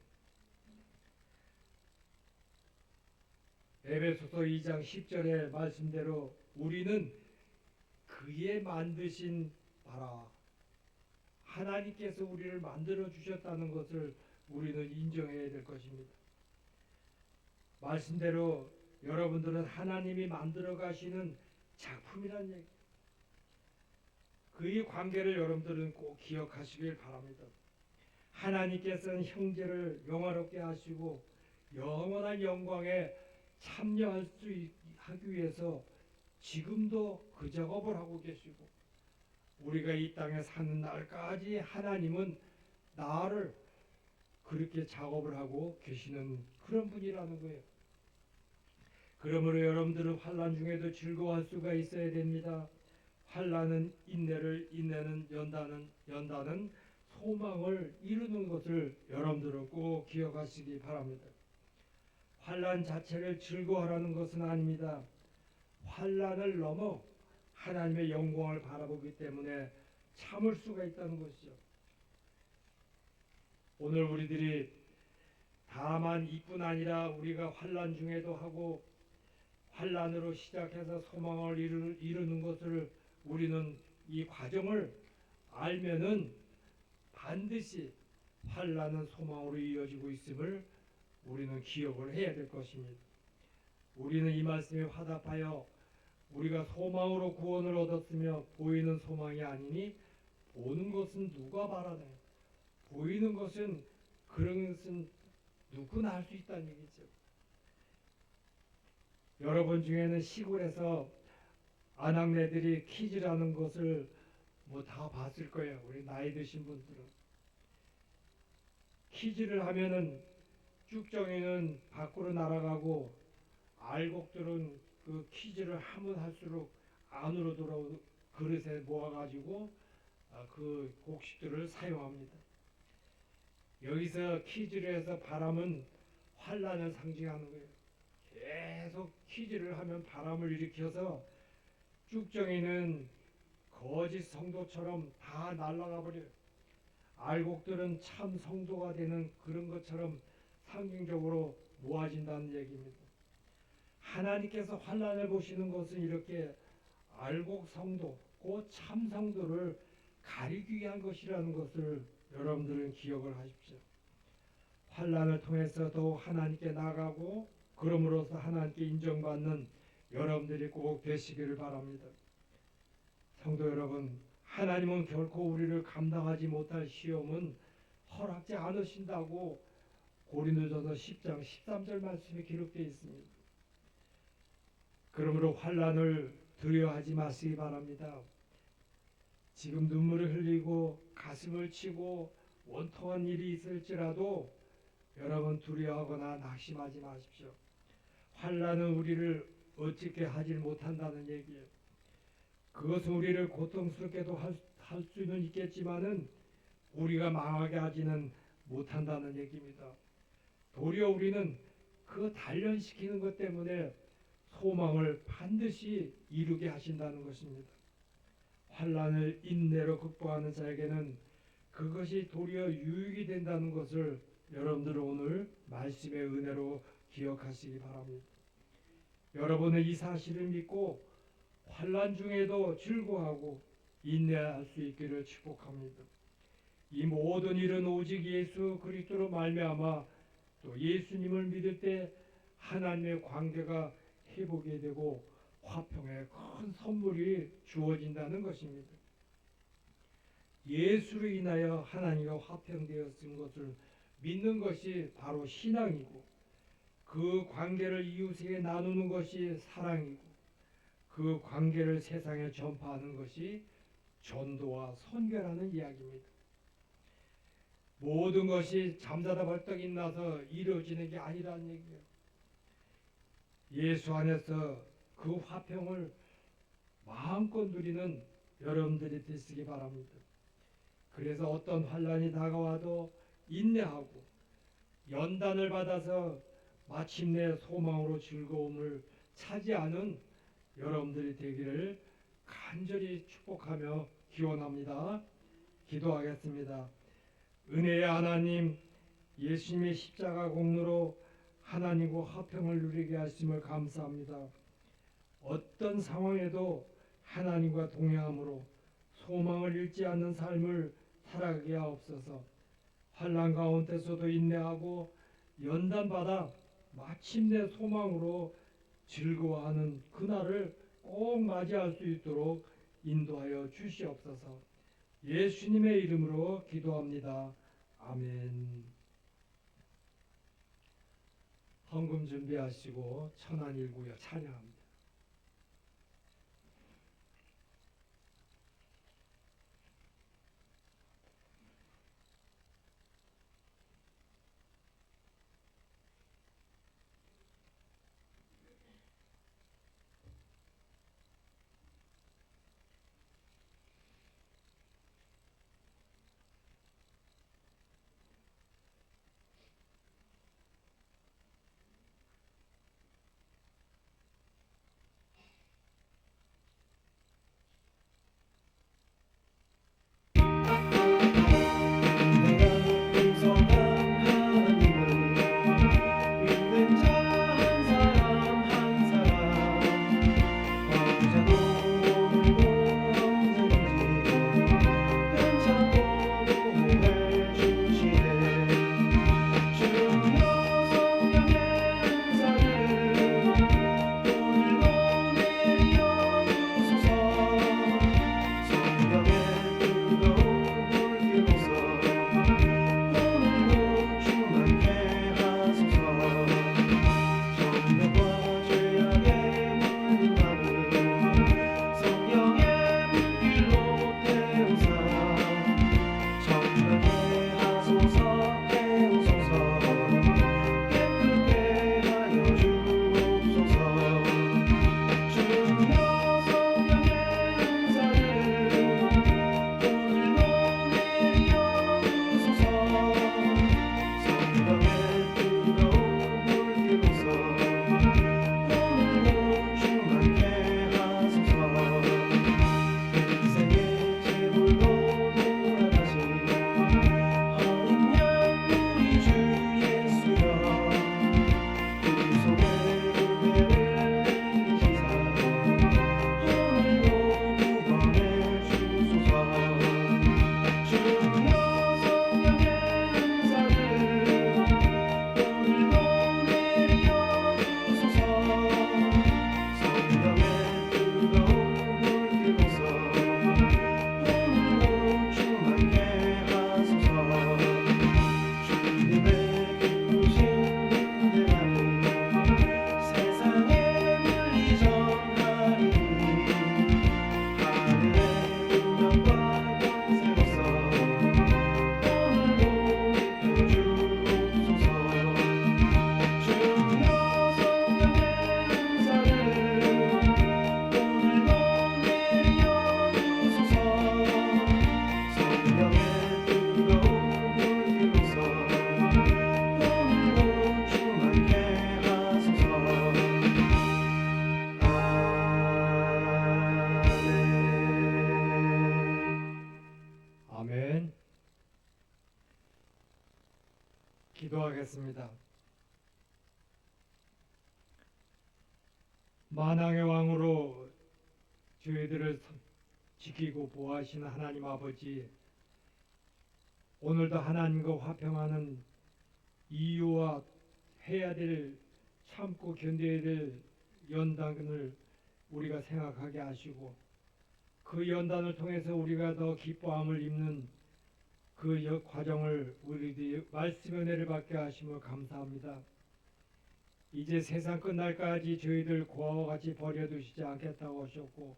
에베소서 2장 10절의 말씀대로 우리는 그의 만드신 바라 하나님께서 우리를 만들어 주셨다는 것을 우리는 인정해야 될 것입니다. 말씀대로 여러분들은 하나님이 만들어 가시는 작품이란 얘기. 그의 관계를 여러분들은 꼭 기억하시길 바랍니다. 하나님께서는 형제를 영화롭게 하시고 영원한 영광에 참여할 수 하기 위해서 지금도 그 작업을 하고 계시고 우리가 이 땅에 사는 날까지 하나님은 나를 그렇게 작업을 하고 계시는 그런 분이라는 거예요. 그러므로 여러분들은 환난 중에도 즐거워할 수가 있어야 됩니다. 환난은 인내를, 인내는 연단은 소망을 이루는 것을 여러분들은 꼭 기억하시기 바랍니다. 환난 자체를 즐거워하라는 것은 아닙니다. 환난을 넘어 하나님의 영광을 바라보기 때문에 참을 수가 있다는 것이죠. 오늘 우리들이 다만 이뿐 아니라 우리가 환난 중에도 하고 환난으로 시작해서 소망을 이루는 것을 우리는 이 과정을 알면은 반드시 환난은 소망으로 이어지고 있음을 우리는 기억을 해야 될 것입니다. 우리는 이 말씀에 화답하여 우리가 소망으로 구원을 얻었으며 보이는 소망이 아니니 보는 것은 누가 바라네. 보이는 것은 그런 것은 누구나 할 수 있다는 얘기죠. 여러분 중에는 시골에서 아낙네들이 퀴즈라는 것을 뭐 다 봤을 거예요. 우리 나이 드신 분들은 퀴즈를 하면은 쭉정이는 밖으로 날아가고 알곡들은 그 퀴즈를 하면 할수록 안으로 돌아오는 그릇에 모아가지고 그 곡식들을 사용합니다. 여기서 퀴즈를 해서 바람은 환란을 상징하는 거예요. 계속 퀴즈를 하면 바람을 일으켜서 쭉정이는 거짓 성도처럼 다 날아가 버려요. 알곡들은 참 성도가 되는 그런 것처럼 상징적으로 모아진다는 얘기입니다. 하나님께서 환란을 보시는 것은 이렇게 알곡 성도, 그 참 성도를 가리기 위한 것이라는 것을 여러분들은 기억을 하십시오. 환란을 통해서 더욱 하나님께 나가고 그럼으로써 하나님께 인정받는 여러분들이 꼭 되시기를 바랍니다. 성도 여러분, 하나님은 결코 우리를 감당하지 못할 시험은 허락지 않으신다고 고린도전서 10장 13절 말씀에 기록되어 있습니다. 그러므로 환난을 두려워하지 마시기 바랍니다. 지금 눈물을 흘리고 가슴을 치고 원통한 일이 있을지라도 여러분 두려워하거나 낙심하지 마십시오. 환난은 우리를 어떻게 하지 못한다는 얘기예요. 그것은 우리를 고통스럽게도 할 수는 있겠지만은 우리가 망하게 하지는 못한다는 얘기입니다. 도리어 우리는 그 단련시키는 것 때문에 소망을 반드시 이루게 하신다는 것입니다. 환난을 인내로 극복하는 자에게는 그것이 도리어 유익이 된다는 것을 여러분들은 오늘 말씀의 은혜로 기억하시기 바랍니다. 여러분은 이 사실을 믿고 환난 중에도 즐거워하고 인내할 수 있기를 축복합니다. 이 모든 일은 오직 예수 그리스도로 말미암아 또 예수님을 믿을 때 하나님의 관계가 회복이 되고 화평의 큰 선물이 주어진다는 것입니다. 예수로 인하여 하나님과 화평되었은 것을 믿는 것이 바로 신앙이고, 그 관계를 이웃에게 나누는 것이 사랑이고, 그 관계를 세상에 전파하는 것이 전도와 선교라는 이야기입니다. 모든 것이 잠자다 벌떡 일어나서 이루어지는 게 아니라는 얘기예요. 예수 안에서 그 화평을 마음껏 누리는 여러분들이 되시기 바랍니다. 그래서 어떤 환란이 다가와도 인내하고 연단을 받아서 마침내 소망으로 즐거움을 차지하는 여러분들이 되기를 간절히 축복하며 기원합니다. 기도하겠습니다. 은혜의 하나님, 예수님의 십자가 공로로 하나님과 화평을 누리게 하심을 감사합니다. 어떤 상황에도 하나님과 동행함으로 소망을 잃지 않는 삶을 살아가게 하옵소서. 환난 가운데서도 인내하고 연단받아 마침내 소망으로 즐거워하는 그날을 꼭 맞이할 수 있도록 인도하여 주시옵소서. 예수님의 이름으로 기도합니다. 아멘. 헌금 준비하시고 천안일구여 찬양합니다. 아멘. 기도하겠습니다. 만왕의 왕으로 저희들을 지키고 보호하시는 하나님 아버지, 오늘도 하나님과 화평하는 이유와 해야 될, 참고 견뎌야 될 연단을 우리가 생각하게 하시고 그 연단을 통해서 우리가 더 기뻐함을 입는 그 과정을 우리들이 말씀의 은혜를 받게 하심을 감사합니다. 이제 세상 끝날까지 저희들 고아와 같이 버려두시지 않겠다고 하셨고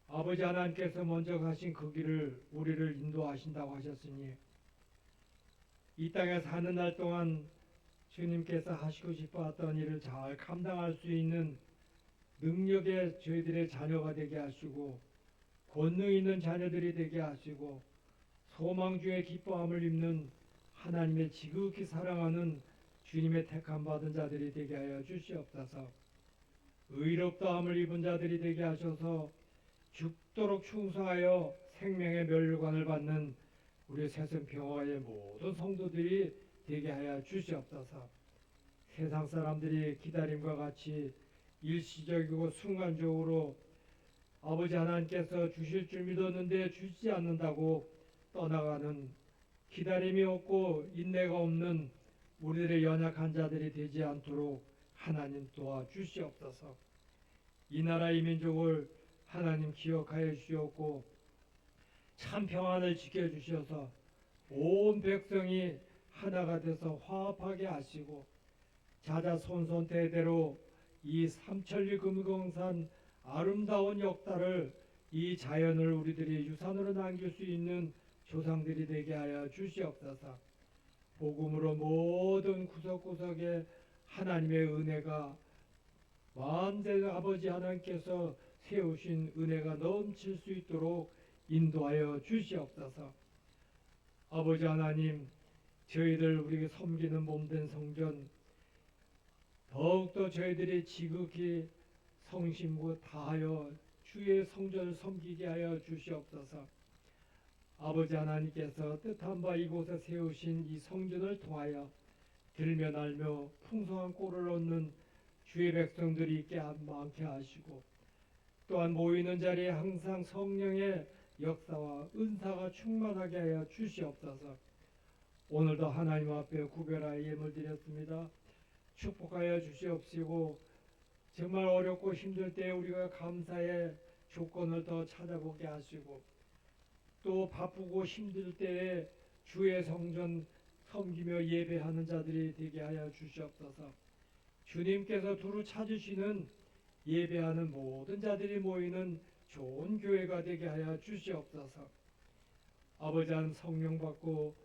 아버지 하나님께서 먼저 가신 그 길을 우리를 인도하신다고 하셨으니 이 땅에 사는 날 동안 주님께서 하시고 싶어 했던 일을 잘 감당할 수 있는 능력의 저희들의 자녀가 되게 하시고 권능 있는 자녀들이 되게 하시고 소망 중에 기뻐함을 입는 하나님의 지극히 사랑하는 주님의 택함 받은 자들이 되게 하여 주시옵소서. 의롭다함을 입은 자들이 되게 하셔서 죽도록 충성하여 생명의 멸류관을 받는 우리 새순평화의 모든 성도들이 되게 하여 주시옵소서. 세상 사람들이 기다림과 같이 일시적이고 순간적으로 아버지 하나님께서 주실 줄 믿었는데 주시지 않는다고 떠나가는 기다림이 없고 인내가 없는 우리들의 연약한 자들이 되지 않도록 하나님 도와주시옵소서. 이 나라 이 민족을 하나님 기억하여 주시옵고 참 평안을 지켜주셔서 온 백성이 하나가 돼서 화합하게 하시고 자자손손 대대로 이 삼천리 금강산 아름다운 역사를 이 자연을 우리들이 유산으로 남길 수 있는 조상들이 되게 하여 주시옵소서. 복음으로 모든 구석구석에 하나님의 은혜가 만대 아버지 하나님께서 세우신 은혜가 넘칠 수 있도록 인도하여 주시옵소서. 아버지 하나님, 저희들 우리가 섬기는 몸된 성전 더욱더 저희들이 지극히 성심고 다하여 주의 성전을 섬기게 하여 주시옵소서. 아버지 하나님께서 뜻한 바 이곳에 세우신 이 성전을 통하여 들며 날며 풍성한 꼴을 얻는 주의 백성들이 있게 많게 하시고 또한 모이는 자리에 항상 성령의 역사와 은사가 충만하게 하여 주시옵소서. 오늘도 하나님 앞에 구별하여 예물 드렸습니다. 축복하여 주시옵시고 정말 어렵고 힘들 때 우리가 감사의 조건을 더 찾아보게 하시고 또 바쁘고 힘들 때에 주의 성전 섬기며 예배하는 자들이 되게 하여 주시옵소서. 주님께서 두루 찾으시는 예배하는 모든 자들이 모이는 좋은 교회가 되게 하여 주시옵소서. 아버지 한 성령 받고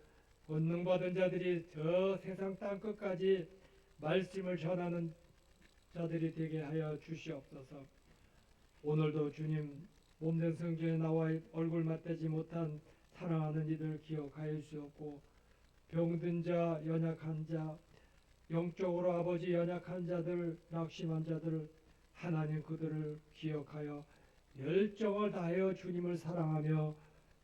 권능 받은 자들이 저 세상 땅끝까지 말씀을 전하는 자들이 되게 하여 주시옵소서. 오늘도 주님 몸된 성전에 나와 얼굴 맞대지 못한 사랑하는 이들 기억하여 주시옵고 병든 자, 연약한 자, 영적으로 아버지 연약한 자들, 낙심한 자들 하나님 그들을 기억하여 열정을 다하여 주님을 사랑하며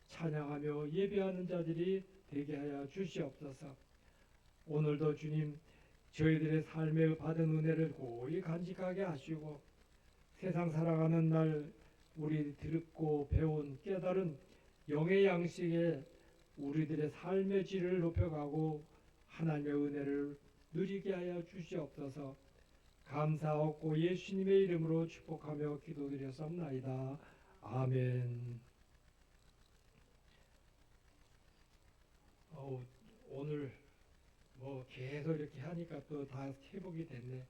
찬양하며 예배하는 자들이 되게 하여 주시옵소서. 오늘도 주님 저희들의 삶에 받은 은혜를 고이 간직하게 하시고 세상 살아가는 날 우리 듣고 배운 깨달은 영의 양식에 우리들의 삶의 질을 높여가고 하나님의 은혜를 누리게 하여 주시옵소서. 감사하고 예수님의 이름으로 축복하며 기도드렸사옵나이다. 아멘. 오늘 계속 이렇게 하니까 또 다 회복이 됐네.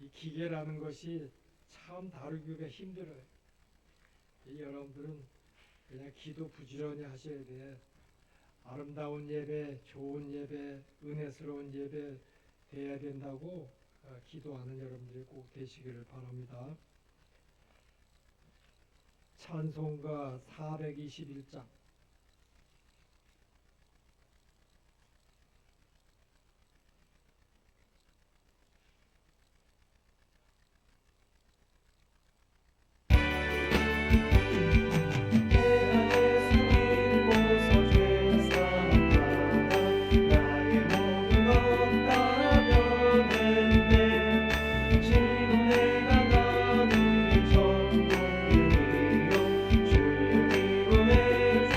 이 기계라는 것이 참 다루기가 힘들어요. 여러분들은 그냥 기도 부지런히 하셔야 돼. 아름다운 예배, 좋은 예배, 은혜스러운 예배 돼야 된다고 기도하는 여러분들이 꼭 되시기를 바랍니다. 찬송가 421장 지금 내가 나누니 전국이요 주의 이름에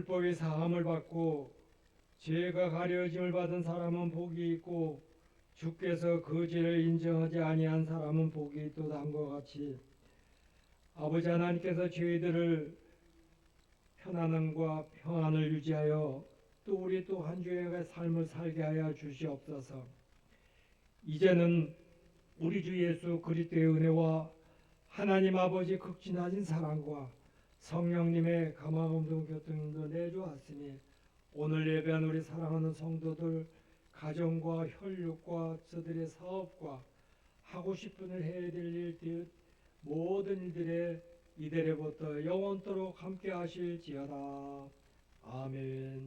율법의 사함을 받고 죄가 가려짐을 받은 사람은 복이 있고 주께서 그 죄를 인정하지 아니한 사람은 복이 있도다함과 같이 아버지 하나님께서 저희들을 편안함과 평안을 유지하여 또 우리 또 한 주의 삶을 살게 하여 주시옵소서. 이제는 우리 주 예수 그리스도의 은혜와 하나님 아버지 극진하신 사랑과 성령님의 감화감동 교통도 내주었으니 오늘 예배한 우리 사랑하는 성도들 가정과 혈육과 저들의 사업과 하고 싶은 일 해야 될 일 모든 일들에 이대로부터 영원토록 함께 하실지어다. 아멘.